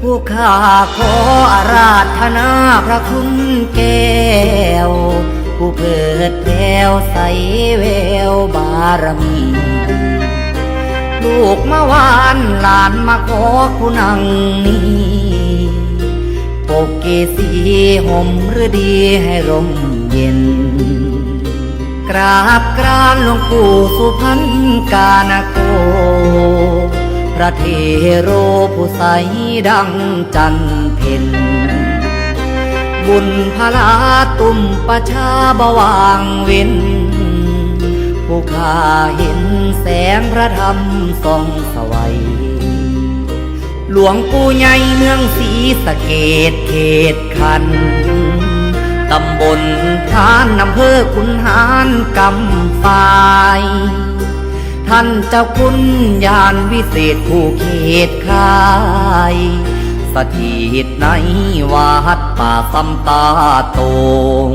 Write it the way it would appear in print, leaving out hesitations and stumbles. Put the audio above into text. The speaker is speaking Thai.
ผู้ข้าขออาราธนาพระคุณแก้วผู้เพิดแผ่วใสแววบารมีลูกมาวานหลานมาขอผู้นั่งนี้ปกเกสีห่มฤดีให้ร่มเย็นกราบกรานหลวงปู่สุพรรณกาณโกพระเทโรผู้ใสดังจันเพ็ญบุญพลาตุ่มประชาบวางเว้นผู้ข้าเห็นแสงพระธรรมส่องสวัยหลวงปู่ใหญ่เมืองศรีสะเกษเขตคันตำบลทานอำเภอขุนหารกำปายท่านเจ้าคุณญาณวิเศษผู้เขตคายสถิตในวัดป่าสัมตาโตง